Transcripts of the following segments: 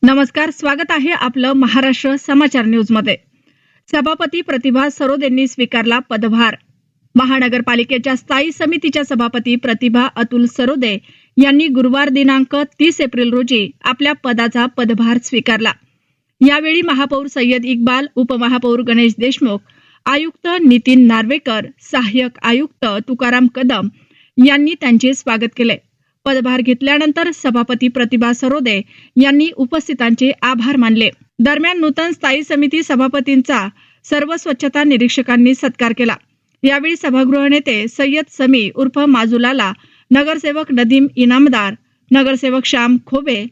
नमस्कार, स्वागत आहे आपलं महाराष्ट्र समाचार न्यूज मध्ये। सभापती प्रतिभा सरोदेंनी स्वीकारला पदभार। महानगरपालिकेच्या स्थायी समितीच्या सभापती प्रतिभा अतुल सरोदे यांनी गुरुवार दिनांक 30 एप्रिल रोजी आपल्या पदाचा पदभार स्वीकारला। यावेळी महापौर सय्यद इक्बाल, उपमहापौर गणेश देशमुख, आयुक्त नितीन नार्वेकर, सहाय्यक आयुक्त तुकाराम कदम यांनी त्यांचे स्वागत केले। पदभार घेतल्यानंतर सभापती प्रतिभा सरोदे यांनी उपस्थितांचे आभार मानले। दरम्यान नूतन स्थायी समिती सभापतींचा सर्व स्वच्छता निरीक्षकांनी सत्कार केला। यावेळी सभागृह नेते सय्यद समी उर्फ माजुलाला, नगरसेवक नदीम इनामदार, नगरसेवक श्याम खोबे,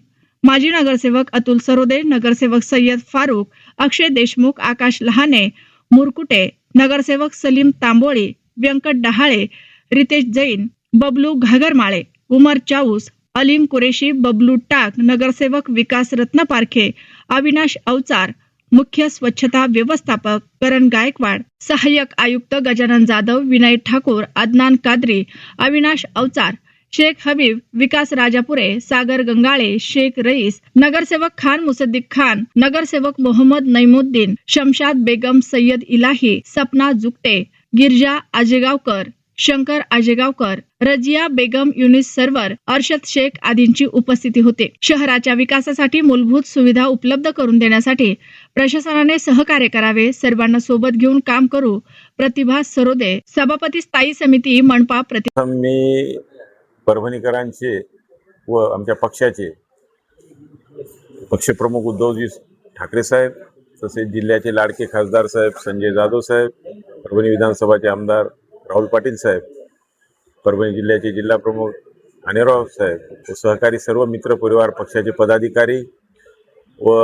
माजी नगरसेवक अतुल सरोदे, नगरसेवक सय्यद फारूक, अक्षय देशमुख, आकाश लहाने, मुरकुटे, नगरसेवक सलीम तांबोळी, व्यंकट डहाळे, रितेश जैन, बबलू घागरमाळे, उमर चाऊस, अलीम कुरेशी, बबलू टाक, नगरसेवक विकास रत्नपारखे, अविनाश अवचार, मुख्य स्वच्छता व्यवस्थापक करण गायकवाड, सहाय्यक आयुक्त गजानन जाधव, विनय ठाकूर, अदनान कादरी, अविनाश अवचार, शेख हबीब, विकास राजापुरे, सागर गंगाळे, शेख रईस, नगरसेवक खान मुसद्दीक खान, नगरसेवक मोहम्मद नईमुद्दीन, शमशाद बेगम, सय्यद इलाही, सपना जुकटे, गिरजा आजेगावकर, शंकर आजेगावकर, रजिया बेगम, युनिस सरवर, अर्शद शेख आदींची उपस्थिती होती। शहराच्या विकासासाठी मूलभूत सुविधा उपलब्ध करून देण्यासाठी प्रशासनाने सहकार्य करावे, सर्वांना सोबत घेऊन काम करू। प्रतिभा सरोदे, सभापती स्थायी समिती मनपा मी परभणीकरांचे व आमच्या पक्षाचे पक्षप्रमुख उद्धवजी ठाकरे साहेब, तसेच जिल्ह्याचे लाडके खासदार साहेब संजय जाधव साहेब, परभणी विधानसभाचे आमदार राहुल पाटील साहेब, परभणी जिल्ह्याचे जिल्हा प्रमुख अनिराव साहेब व सहकारी सर्व मित्र परिवार पक्षाचे पदाधिकारी व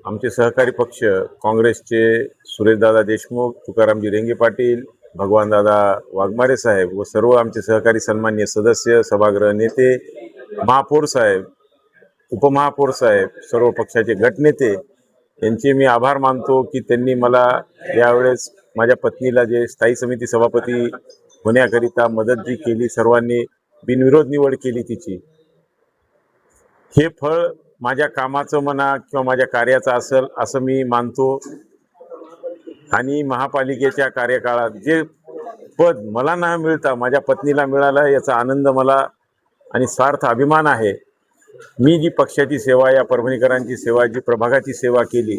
आमचे सहकारी पक्ष काँग्रेसचे सुरेशदादा देशमुख, तुकारामजी रेंगे पाटील, भगवानदादा वाघमारे साहेब व सर्व आमचे सहकारी सन्माननीय सदस्य, सभागृह नेते, महापौर साहेब, उपमहापौर साहेब, सर्व पक्षाचे गटनेते यांचे मी आभार मानतो की त्यांनी मला यावेळेस माझ्या पत्नीला जे स्थायी समिती सभापती होण्याकरिता मदत जी केली, सर्वांनी बिनविरोध निवड केली तिची, हे फळ माझ्या कामाचं म्हणा किंवा माझ्या कार्याचं असेल असं मी मानतो। आणि महापालिकेच्या कार्यकाळात जे पद मला न मिळता माझ्या पत्नीला मिळालं याचा आनंद मला आणि स्वार्थ अभिमान आहे। मी जी पक्षाची सेवा, या परभणीकरांची सेवा, जी प्रभागाची सेवा केली,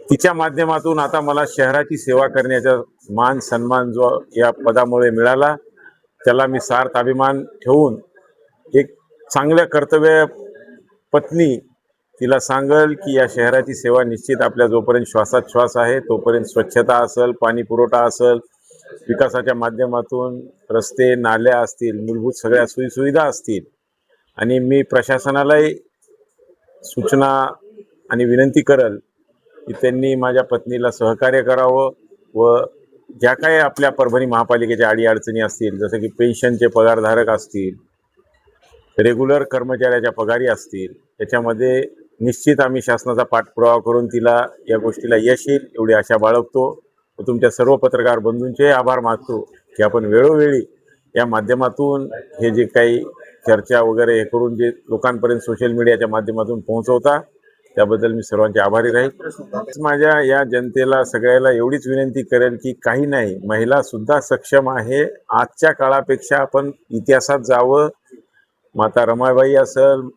तिच्या माध्यमातून आता मला शहराची सेवा करण्याचा मान सन्मान जो या पदामुळे मिळाला, त्याला मी सार्थ अभिमान ठेवून एक चांगल्या कर्तव्य पत्नी तिला सांगल की या शहराची सेवा निश्चित आपल्या जोपर्यंत श्वासात श्वास आहे तोपर्यंत स्वच्छता असेल, पाणी पुरवठा असेल, विकासाच्या माध्यमातून रस्ते नाल्या असतील, मूलभूत सगळ्या सोयीसुविधा असतील। आणि मी प्रशासनालाही सूचना आणि विनंती करल की त्यांनी माझ्या पत्नीला सहकार्य करावं व ज्या काही आपल्या परभणी महापालिकेच्या अडीअडचणी असतील, जसं की पेन्शनचे पगारधारक असतील, रेग्युलर कर्मचाऱ्याच्या पगारी असतील, त्याच्यामध्ये निश्चित आम्ही शासनाचा पाठपुरावा करून तिला या गोष्टीला यश येईल एवढी आशा बाळगतो व तुमच्या सर्व पत्रकार बंधूंचे आभार मानतो की आपण वेळोवेळी या माध्यमातून हे जे काही चर्चा वगैरे हे करून जे लोकांपर्यंत सोशल मीडियाच्या माध्यमातून पोहोचवता, त्याबद्दल मी सर्वांचे आभारी राहील। माझ्या या जनतेला सगळ्याला एवढीच विनंती करेल की काही नाही, महिला सुद्धा सक्षम आहे। आजच्या काळापेक्षा आपण इतिहासात जावं, माता रमाबाई असेल,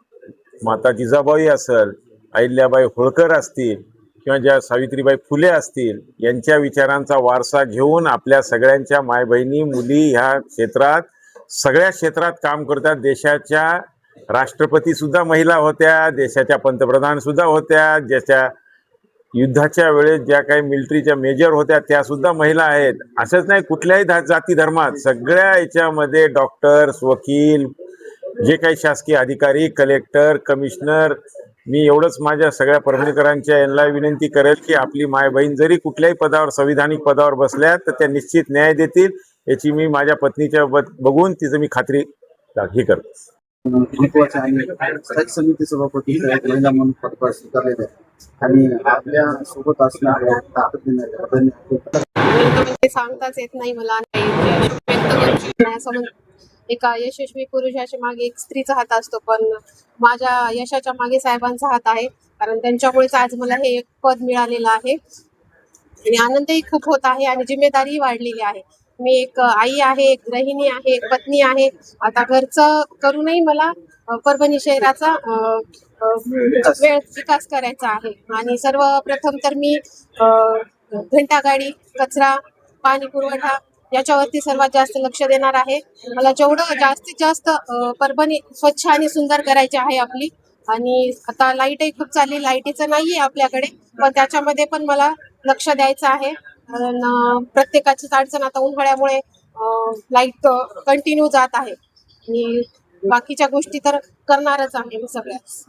माता जिजाबाई असेल, अहिल्याबाई होळकर असतील किंवा ज्या सावित्रीबाई फुले असतील, यांच्या विचारांचा वारसा घेऊन आपल्या सगळ्यांच्या माय बहिणी मुली ह्या क्षेत्रात सगळ्या क्षेत्रात काम करतात। देशाच्या राष्ट्रपती सुद्धा महिला होत्या, देशाच्या पंतप्रधान सुद्धा होत्या, ज्याच्या युद्धाच्या वेळेस ज्या काही मिलिटरीच्या मेजर होत्या त्या सुद्धा महिला आहेत। असंच नाही, कुठल्याही जाती धर्मात सगळ्या याच्यामध्ये डॉक्टर्स, वकील, जे काही शासकीय अधिकारी, कलेक्टर, कमिशनर, मी एवढंच माझ्या सगळ्या परभणीकरांच्या यांना विनंती करेल की आपली माय बहीण जरी कुठल्याही पदावर, संविधानिक पदावर बसल्या तर त्या निश्चित न्याय देतील, याची मी माझ्या पत्नीच्या बघून तिचं मी खात्री ही करतो। स्थायी समिती सभापती महिला म्हणून पदभार स्वीकारलेला आहे आणि आपल्या सोबत असणाऱ्या ताकदीने सांगताच येत नाही मला, नाही एका यशस्वी पुरुषाच्या मागे एक स्त्रीचा हात असतो, पण माझ्या यशाच्या मागे साहेबांचा हात आहे, कारण त्यांच्यामुळेच आज मला हे एक पद मिळालेलं आहे आणि आनंदही खूप होत आहे आणि जिम्मेदारीही वाढलेली आहे. मी एक आई आहे, एक गृहिणी आहे, एक पत्नी आहे. आता घरचं करूनही मला परभणी शहराचा विकास करायचा आहे आणि सर्वप्रथम तर मी घंटागाडी, कचरा, पाणी पुरवठा याच्यावरती सर्वात जास्त लक्ष देणार आहे. मला जेवढं जास्तीत जास्त परभणी स्वच्छ आणि सुंदर करायची आहे आपली. आणि आता लाईटही खूप चालली, लाईटीचं नाहीये आपल्याकडे, पण त्याच्यामध्ये पण मला लक्ष द्यायचं आहे. कारण प्रत्येकाचीच अडचण आता उन्हाळ्यामुळे लाईट कंटिन्यू जात आहे आणि बाकीच्या गोष्टी तर करणारच आहे मी सगळ्याच.